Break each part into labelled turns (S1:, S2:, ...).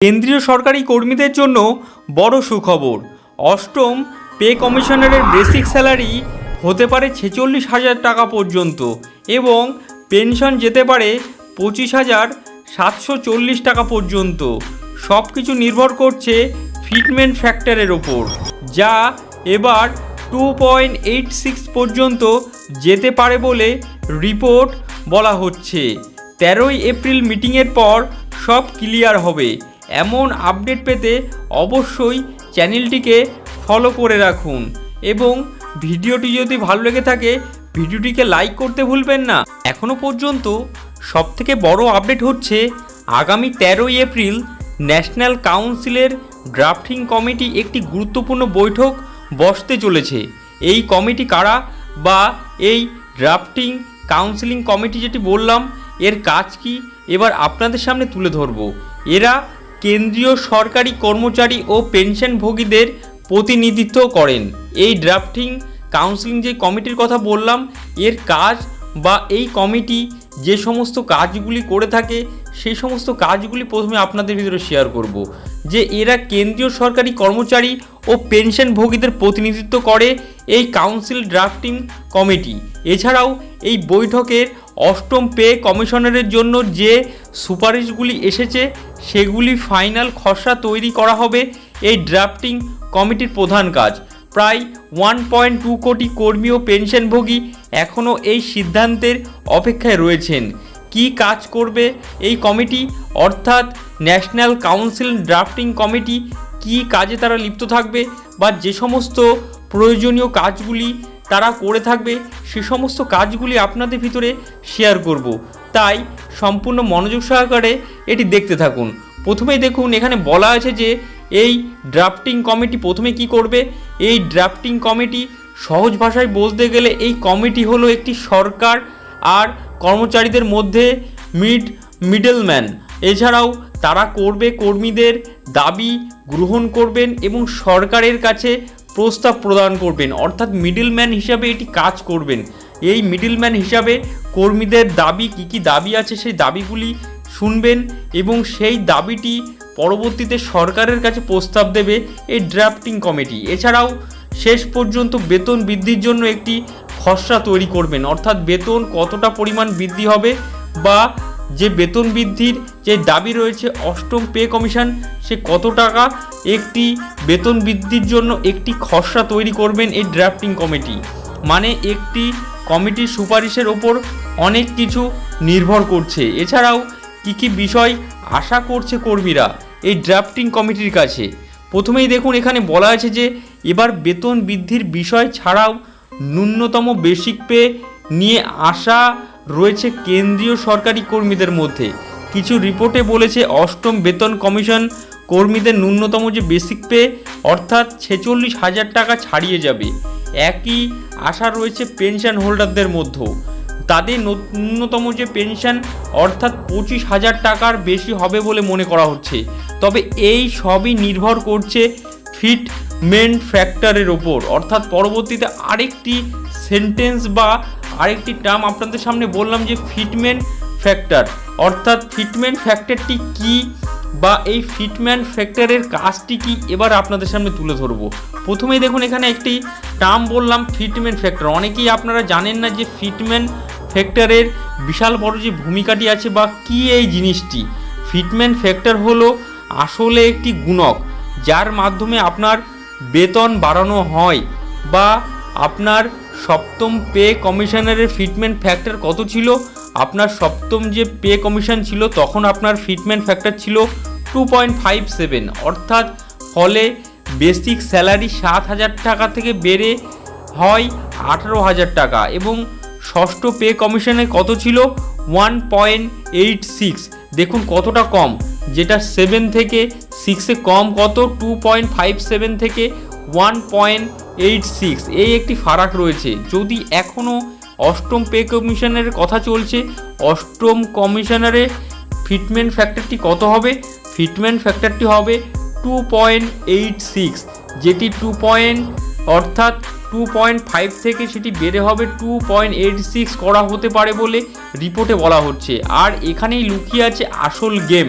S1: কেন্দ্রীয় সরকারি কর্মীদের জন্য বড় সুখবর। অষ্টম পে কমিশনারের বেসিক স্যালারি হতে পারে 46,000 টাকা পর্যন্ত এবং পেনশন যেতে পারে 25,740 টাকা পর্যন্ত। সব কিছু নির্ভর করছে ফিটমেন্ট ফ্যাক্টরের ওপর, যা এবার 2.86 পর্যন্ত যেতে পারে বলে রিপোর্ট বলা হচ্ছে। 13 এপ্রিল মিটিংয়ের পর সব ক্লিয়ার হবে। এমন আপডেট পেতে অবশ্যই চ্যানেলটিকে ফলো করে রাখুন এবং ভিডিওটি যদি ভালো লেগে থাকে ভিডিওটিকে লাইক করতে ভুলবেন না। এখনও পর্যন্ত সবথেকে বড় আপডেট হচ্ছে আগামী 13 এপ্রিল ন্যাশনাল কাউন্সিলের ড্রাফটিং কমিটি একটি গুরুত্বপূর্ণ বৈঠক বসতে চলেছে। এই কমিটি কারা বা এই ড্রাফটিং কাউন্সিলিং কমিটি যেটি বললাম এর কাজ কি এবার আপনাদের সামনে তুলে ধরব। এরা কেন্দ্রীয় সরকারি কর্মচারী ও পেনশনভোগীদের প্রতিনিধিত্ব করেন। এই ড্রাফটিং কাউন্সিলিং যে কমিটির কথা বললাম এর কাজ বা এই কমিটি যে সমস্ত কাজগুলি করে থাকে সেই সমস্ত কাজগুলি প্রথমে আপনাদের ভিতরে শেয়ার করব। যে এরা কেন্দ্রীয় সরকারি কর্মচারী ও পেনশনভোগীদের প্রতিনিধিত্ব করে এই কাউন্সিল ড্রাফটিং কমিটি। এছাড়াও এই বৈঠকের অষ্টম পে কমিশনারের জন্য যে সুপারিশগুলি এসেছে সেগুলি ফাইনাল খসড়া তৈরি করা হবে এই ড্রাফটিং কমিটির প্রধান কাজ। প্রায় 1.2 কোটি কর্মী ও পেনশনভোগী এখনও এই সিদ্ধান্তের অপেক্ষায় রয়েছেন। কি কাজ করবে এই কমিটি অর্থাৎ ন্যাশনাল কাউন্সিল ড্রাফটিং কমিটি, কি কাজে তারা লিপ্ত থাকবে বা যে সমস্ত প্রয়োজনীয় কাজগুলি তারা করে থাকবে সে সমস্ত কাজগুলি আপনাদের ভিতরে শেয়ার করব। তাই সম্পূর্ণ মনোযোগ সহকারে এটি দেখতে থাকুন। প্রথমেই দেখুন এখানে বলা আছে যে এই ড্রাফটিং কমিটি প্রথমে কি করবে। এই ড্রাফটিং কমিটি সহজ ভাষায় বলতে গেলে এই কমিটি হলো একটি সরকার আর কর্মচারীদের মধ্যে মিডলম্যান। এছাড়াও তারা করবে কর্মীদের দাবি গ্রহণ করবেন এবং সরকারের কাছে প্রস্তাব প্রদান করবেন, অর্থাৎ মিডলম্যান হিসাবে এটি কাজ করবেন। এই মিডলম্যান হিসাবে কর্মীদের দাবি কী দাবি আছে সেই দাবিগুলি শুনবেন এবং সেই দাবিটি পরবর্তীতে সরকারের কাছে প্রস্তাব দেবে এই ড্রাফটিং কমিটি। এছাড়াও শেষ পর্যন্ত বেতন বৃদ্ধির জন্য একটি খসড়া তৈরি করবেন, অর্থাৎ বেতন কতটা পরিমাণ বৃদ্ধি হবে বা যে বেতন বৃদ্ধির যে দাবি রয়েছে অষ্টম পে কমিশন সে কত টাকা একটি বেতন বৃদ্ধির জন্য একটি খসড়া তৈরি করবেন এই ড্রাফটিং কমিটি। মানে একটি কমিটির সুপারিশের ওপর অনেক কিছু নির্ভর করছে। এছাড়াও কী বিষয় আশা করছে কর্মীরা এই ড্রাফটিং কমিটির কাছে। প্রথমেই দেখুন এখানে বলা আছে যে এবার বেতন বৃদ্ধির বিষয় ছাড়াও ন্যূনতম বেসিক পে নিয়ে আশা রয়েছে কেন্দ্রীয় সরকারি কর্মীদের মধ্যে। কিছু রিপোর্টে বলেছে অষ্টম বেতন কমিশন কর্মীদের ন্যূনতম যে বেসিক পে অর্থাৎ 46,000 টাকা ছাড়িয়ে যাবে। একই আশা রয়েছে পেনশন হোল্ডারদের মধ্যেও, তাদের ন্যূনতম যে পেনশন অর্থাৎ 25,000 টাকার বেশি হবে বলে মনে করা হচ্ছে। তবে এই সবই নির্ভর করছে ফিটমেন্ট ফ্যাক্টরের ওপর, অর্থাৎ পরবর্তীতে আরেকটি সেন্টেন্স বা আরেকটি টার্ম আপনাদের সামনে বললাম যে ফিটমেন্ট ফ্যাক্টর, অর্থাৎ ফিটমেন্ট ফ্যাক্টরটি কি বা এই ফিটমেন্ট ফ্যাক্টরের কাজটি কি এবার আপনাদের সামনে তুলে ধরবো। প্রথমেই দেখুন এখানে একটি টার্ম বললাম ফিটমেন্ট ফ্যাক্টর। অনেকেই আপনারা জানেন না যে ফিটমেন্ট ফ্যাক্টরের বিশাল বড় যে ভূমিকাটি আছে বা কি এই জিনিসটি। ফিটমেন্ট ফ্যাক্টর হলো আসলে একটি গুণক যার মাধ্যমে আপনার বেতন বাড়ানো হয় বা আপনার সপ্তম পে কমিশনারের ফিটমেন্ট ফ্যাক্টর কত ছিল, আপনার সপ্তম যে পে কমিশন ছিল তখন আপনার ফিটমেন্ট ফ্যাক্টর ছিল 2.57, অর্থাৎ ফলে বেসিক স্যালারি 7,000 টাকা থেকে বেড়ে হয় 18,000 টাকা এবং ষষ্ঠ পে কমিশনে কত ছিল 1.86। দেখুন কতটা কম, যেটা 7 থেকে 6-এ কম কত 2.57 থেকে 1.86, এই একটি ফারাক রয়েছে। যদি এখনও অষ্টম পে কমিশনের কথা চলছে, অষ্টম কমিশনারে ফিটমেন্ট ফ্যাক্টরটি কত হবে, ফিটমেন্ট ফ্যাক্টরটি হবে 2.86, যেটি অর্থাৎ 2.5 থেকে সেটি বেড়ে হবে 2.86 করা হতে পারে বলে রিপোর্টে বলা হচ্ছে। আর এখানেই লুকিয়ে আছে আসল গেম।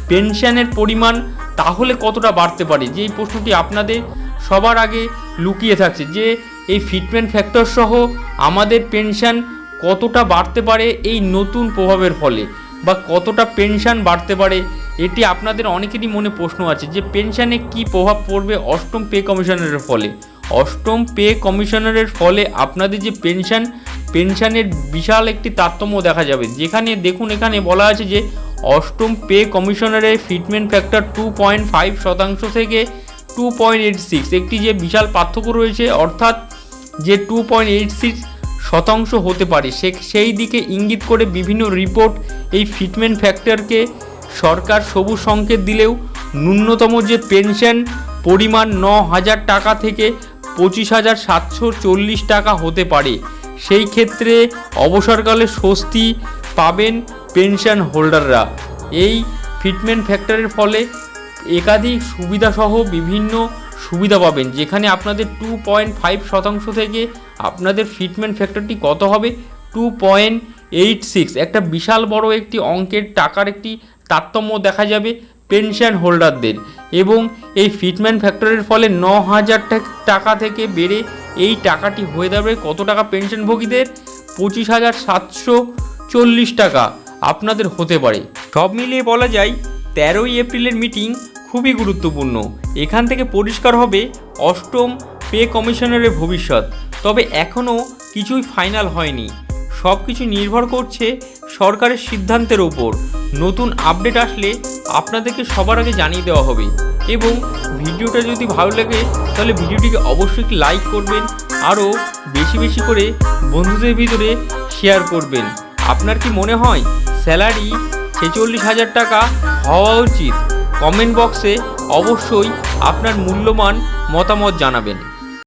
S1: পেনশনের পরিমাণ তাহলে কতটা বাড়তে পারে, যে এই প্রশ্নটি আপনাদের সবার আগে লুকিয়ে থাকছে, যে এই ফিটমেন্ট ফ্যাক্টর সহ আমাদের পেনশন কতটা বাড়তে পারে এই নতুন প্রভাবের ফলে, বা কতটা পেনশন বাড়তে পারে। এটি আপনাদের অনেকেরই মনে প্রশ্ন আছে যে পেনশনে কি প্রভাব পড়বে অষ্টম পে কমিশনারের ফলে। অষ্টম পে কমিশনারের ফলে আপনাদের যে পেনশনের বিশাল একটি তারতম্য দেখা যাবে, যেখানে দেখুন এখানে বলা আছে যে অষ্টম পে কমিশনারের ফিটমেন্ট ফ্যাক্টর 2.5% থেকে 2.86, একটি যে বিশাল পার্থক্য রয়েছে, অর্থাৎ যে 2.86% হতে পারে, সেই দিকে ইঙ্গিত করে বিভিন্ন রিপোর্ট এই ফিটমেন্ট ফ্যাক্টরকে সরকার সবুজ সংকেত দিলেও ন্যূনতম যে পেনশন পরিমাণ 9,000 টাকা থেকে 25,740 টাকা হতে পারে। সেই ক্ষেত্রে অবসরকালে স্বস্তি পাবেন পেনশন হোল্ডাররা। এই ফিটমেন্ট ফ্যাক্টরের ফলে একাধিক সুবিধাসহ বিভিন্ন সুবিধা পাবেন, যেখানে আপনাদের 2.5% থেকে আপনাদের ফিটমেন্ট ফ্যাক্টরটি কত হবে 2.86, একটা বিশাল বড় একটি অঙ্কের টাকার একটি তারতম্য দেখা যাবে পেনশন হোল্ডারদের। এবং এই ফিটমেন্ট ফ্যাক্টরের ফলে 9,000 টাকা থেকে বেড়ে এই টাকাটি হয়ে যাবে কত টাকা পেনশনভোগীদের 25,740 টাকা আপনাদের হতে পারে। সব মিলিয়ে বলা যায় 13ই এপ্রিলের মিটিং খুবই গুরুত্বপূর্ণ। এখান থেকে পরিষ্কার হবে অষ্টম পে কমিশনারের ভবিষ্যৎ। তবে এখনও কিছুই ফাইনাল হয়নি, সব কিছু নির্ভর করছে সরকারের সিদ্ধান্তের ওপর। নতুন আপডেট আসলে আপনাদেরকে সবার আগে জানিয়ে দেওয়া হবে। এবং ভিডিওটা যদি ভালো লাগে তাহলে ভিডিওটিকে অবশ্যই লাইক করবেন, আরও বেশি বেশি করে বন্ধুদের ভিতরে শেয়ার করবেন। আপনার কি মনে হয় স্যালারি 46,000 টাকা হওয়া উচিত? কমেন্ট বক্সে অবশ্যই আপনার মূল্যবান মতামত জানাবেন।